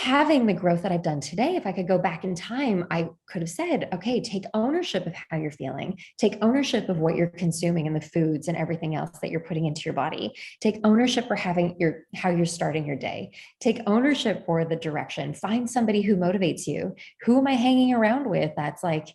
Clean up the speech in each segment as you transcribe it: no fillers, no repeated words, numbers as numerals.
having the growth that I've done today, if I could go back in time, I could have said, okay, take ownership of how you're feeling, take ownership of what you're consuming and the foods and everything else that you're putting into your body, take ownership for how you're starting your day, take ownership for the direction, find somebody who motivates you. Who am I hanging around with that's like,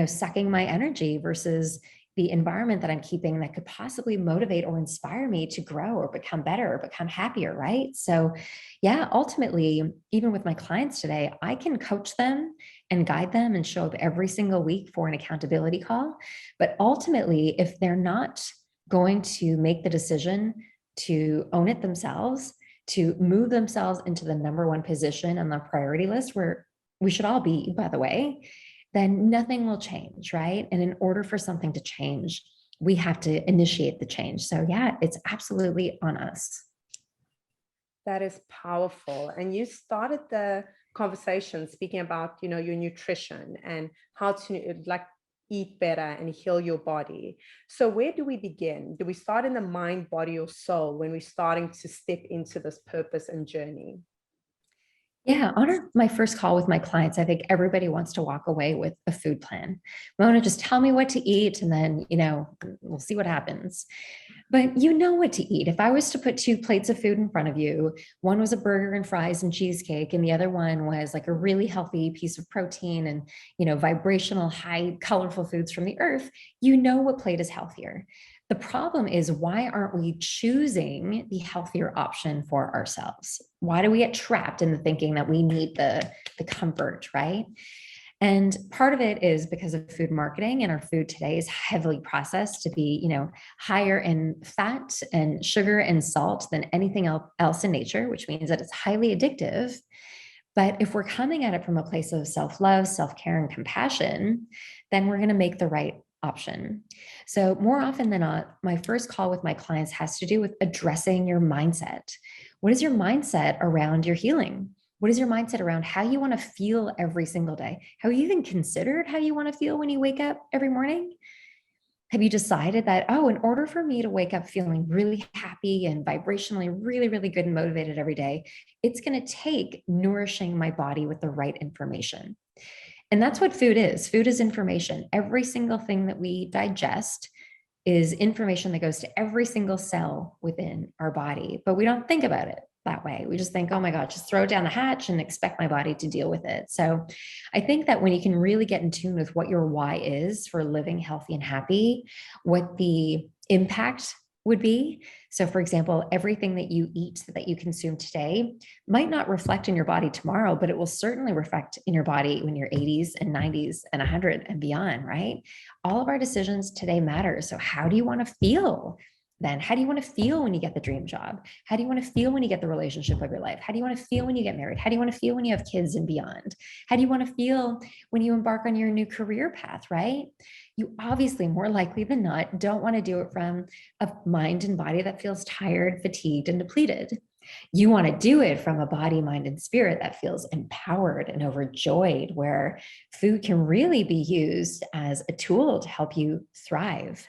sucking my energy versus the environment that I'm keeping that could possibly motivate or inspire me to grow or become better or become happier, right? So, yeah, ultimately, even with my clients today, I can coach them and guide them and show up every single week for an accountability call. But ultimately, if they're not going to make the decision to own it themselves, to move themselves into the number one position on the priority list, where we should all be, by the way, then nothing will change, right? And in order for something to change, we have to initiate the change. So, yeah, it's absolutely on us. That is powerful. And you started the conversation speaking about, your nutrition and how to like eat better and heal your body. So where do we begin? Do we start in the mind, body, or soul when we're starting to step into this purpose and journey? Yeah, on my first call with my clients, I think everybody wants to walk away with a food plan. Mona, just tell me what to eat, and then, we'll see what happens. But you know what to eat. If I was to put two plates of food in front of you, one was a burger and fries and cheesecake, and the other one was like a really healthy piece of protein and, vibrational, high, colorful foods from the earth, you know what plate is healthier. The problem is, why aren't we choosing the healthier option for ourselves? Why do we get trapped in the thinking that we need the comfort, right? And part of it is because of food marketing, and our food today is heavily processed to be, higher in fat and sugar and salt than anything else in nature, which means that it's highly addictive. But if we're coming at it from a place of self-love, self-care, and compassion, then we're going to make the right option. So more often than not, my first call with my clients has to do with addressing your mindset. What is your mindset around your healing? What is your mindset around how you want to feel every single day? Have you even considered how you want to feel when you wake up every morning? Have you decided that, oh, in order for me to wake up feeling really happy and vibrationally really, really good and motivated every day, it's going to take nourishing my body with the right information. And that's what food is. Food is information. Every single thing that we digest is information that goes to every single cell within our body, but we don't think about it that way. We just think, oh my God, just throw it down the hatch and expect my body to deal with it. So I think that when you can really get in tune with what your why is for living healthy and happy, what the impact would be. So for example, everything that you eat, that you consume today might not reflect in your body tomorrow, but it will certainly reflect in your body when you're 80s and 90s and 100 and beyond, right? All of our decisions today matter. So how do you want to feel then? How do you want to feel when you get the dream job? How do you want to feel when you get the relationship of your life? How do you want to feel when you get married? How do you want to feel when you have kids and beyond? How do you want to feel when you embark on your new career path, right? You obviously, more likely than not, don't want to do it from a mind and body that feels tired, fatigued, and depleted. You want to do it from a body, mind, and spirit that feels empowered and overjoyed, where food can really be used as a tool to help you thrive.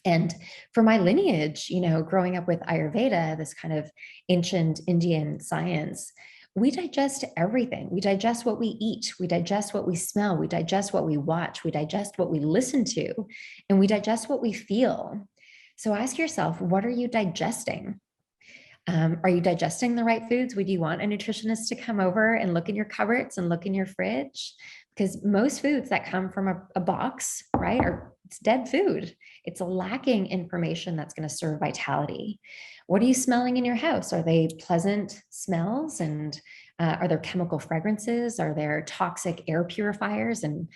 And for my lineage, growing up with Ayurveda, this kind of ancient Indian science, we digest everything. We digest what we eat. We digest what we smell. We digest what we watch. We digest what we listen to. And we digest what we feel. So ask yourself, what are you digesting? Are you digesting the right foods? Would you want a nutritionist to come over and look in your cupboards and look in your fridge? Because most foods that come from a box, right, it's dead food. It's lacking information that's going to serve vitality. What are you smelling in your house? Are they pleasant smells? And are there chemical fragrances? Are there toxic air purifiers and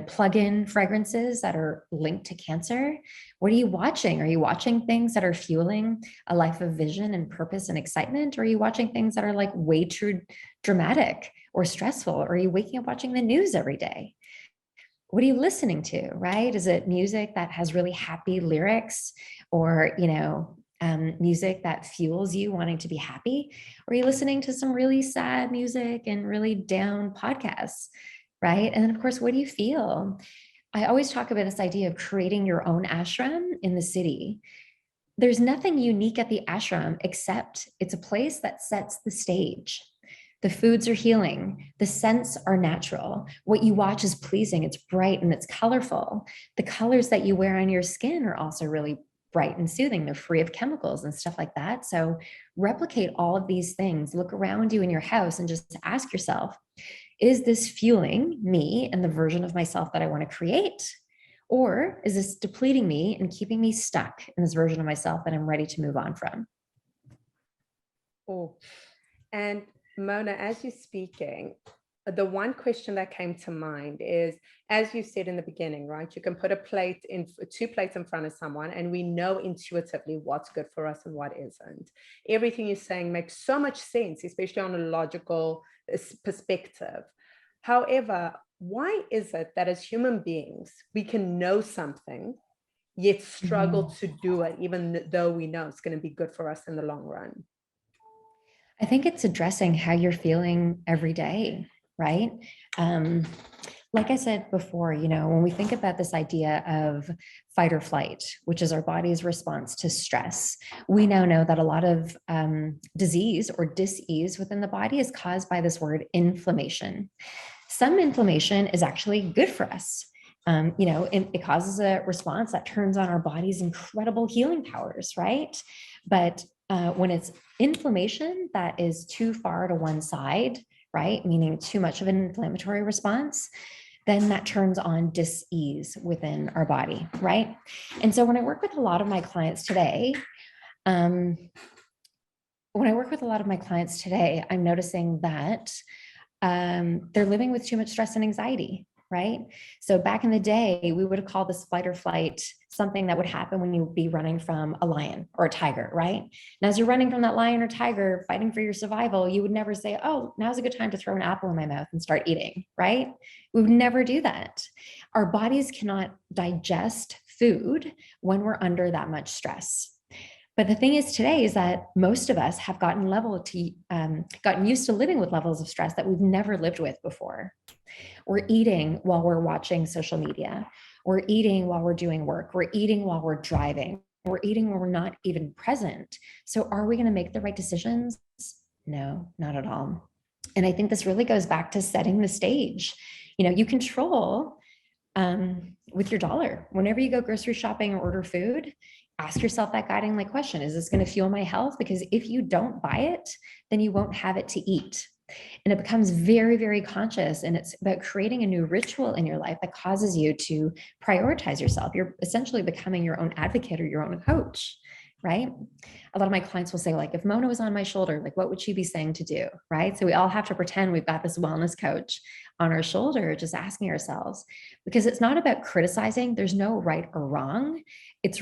plug-in fragrances that are linked to cancer? What are you watching? Are you watching things that are fueling a life of vision and purpose and excitement? Or are you watching things that are like way too dramatic or stressful? Or are you waking up watching the news every day? What are you listening to, right? Is it music that has really happy lyrics, or, music that fuels you wanting to be happy? Or are you listening to some really sad music and really down podcasts, right? And then of course, what do you feel? I always talk about this idea of creating your own ashram in the city. There's nothing unique at the ashram except it's a place that sets the stage. The foods are healing. The scents are natural. What you watch is pleasing. It's bright and it's colorful. The colors that you wear on your skin are also really bright and soothing. They're free of chemicals and stuff like that. So replicate all of these things. Look around you in your house and just ask yourself, is this fueling me and the version of myself that I want to create? Or is this depleting me and keeping me stuck in this version of myself that I'm ready to move on from? Oh, and Mona, as you're speaking, the one question that came to mind is, as you said in the beginning, right? You can put a plate in, two plates in front of someone, and we know intuitively what's good for us and what isn't. Everything you're saying makes so much sense, especially on a logical perspective. However, why is it that as human beings, we can know something, yet struggle to do it, even though we know it's going to be good for us in the long run? I think it's addressing how you're feeling every day, right? Like I said before, when we think about this idea of fight or flight, which is our body's response to stress, we now know that a lot of disease or dis-ease within the body is caused by this word inflammation. Some inflammation is actually good for us. It causes a response that turns on our body's incredible healing powers, right? But when it's inflammation that is too far to one side, right, meaning too much of an inflammatory response, then that turns on dis-ease within our body, right? And so when I work with a lot of my clients today, I'm noticing that they're living with too much stress and anxiety, right? So back in the day, we would have called this flight or flight something that would happen when you would be running from a lion or a tiger, right? And as you're running from that lion or tiger, fighting for your survival, you would never say, oh, now's a good time to throw an apple in my mouth and start eating, right? We would never do that. Our bodies cannot digest food when we're under that much stress. But the thing is today is that most of us have gotten used to living with levels of stress that we've never lived with before. We're eating while we're watching social media. We're eating while we're doing work. We're eating while we're driving. We're eating when we're not even present. So are we going to make the right decisions? No, not at all. And I think this really goes back to setting the stage. You control with your dollar. Whenever you go grocery shopping or order food, ask yourself that guiding light question. Is this going to fuel my health? Because if you don't buy it, then you won't have it to eat. And it becomes very, very conscious. And it's about creating a new ritual in your life that causes you to prioritize yourself. You're essentially becoming your own advocate or your own coach, right? A lot of my clients will say, like, if Mona was on my shoulder, like, what would she be saying to do, right? So we all have to pretend we've got this wellness coach on our shoulder, just asking ourselves, because it's not about criticizing. There's no right or wrong. It's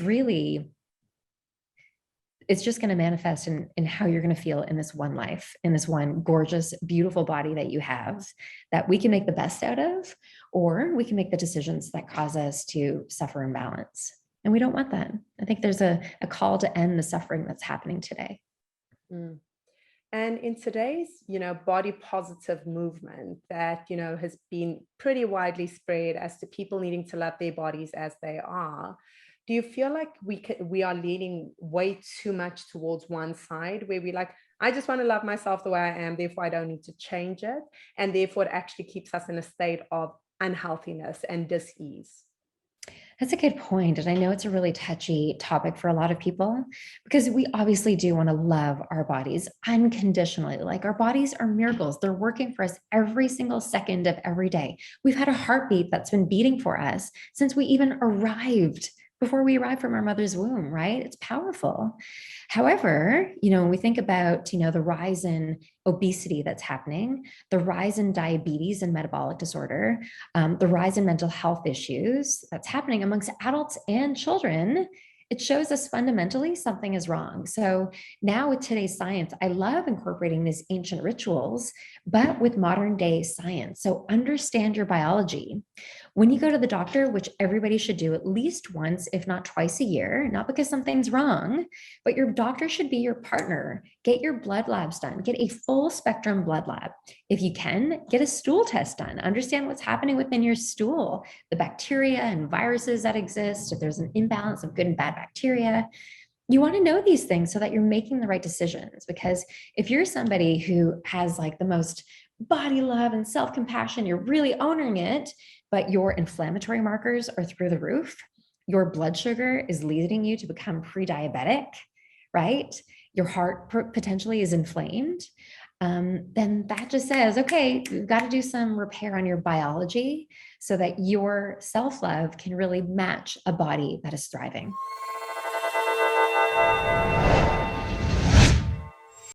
just going to manifest in how you're going to feel in this one life, in this one gorgeous, beautiful body that you have, that we can make the best out of, or we can make the decisions that cause us to suffer in balance. And we don't want that. I think there's a call to end the suffering that's happening today. Mm. And in today's, body positive movement that, has been pretty widely spread as to people needing to love their bodies as they are, do you feel like we are leaning way too much towards one side, where we like, I just want to love myself the way I am, therefore I don't need to change it, and therefore it actually keeps us in a state of unhealthiness and dis-ease? That's a good point. And I know it's a really touchy topic for a lot of people, because we obviously do want to love our bodies unconditionally. Like, our bodies are miracles. They're working for us every single second of every day. We've had a heartbeat that's been beating for us since we even arrived, before we arrived from our mother's womb, right? It's powerful. However, when we think about, the rise in obesity that's happening, the rise in diabetes and metabolic disorder, the rise in mental health issues that's happening amongst adults and children, it shows us fundamentally something is wrong. So now with today's science, I love incorporating these ancient rituals, but with modern day science. So understand your biology. When you go to the doctor, which everybody should do at least once, if not twice a year, not because something's wrong, but your doctor should be your partner. Get your blood labs done. Get a full spectrum blood lab. If you can, get a stool test done. Understand what's happening within your stool, the bacteria and viruses that exist, if there's an imbalance of good and bad bacteria. You want to know these things so that you're making the right decisions. Because if you're somebody who has like the most body love and self compassion, you're really owning it, but your inflammatory markers are through the roof, your blood sugar is leading you to become pre diabetic, right? Your heart potentially is inflamed. Then that just says, okay, you've got to do some repair on your biology so that your self love can really match a body that is thriving.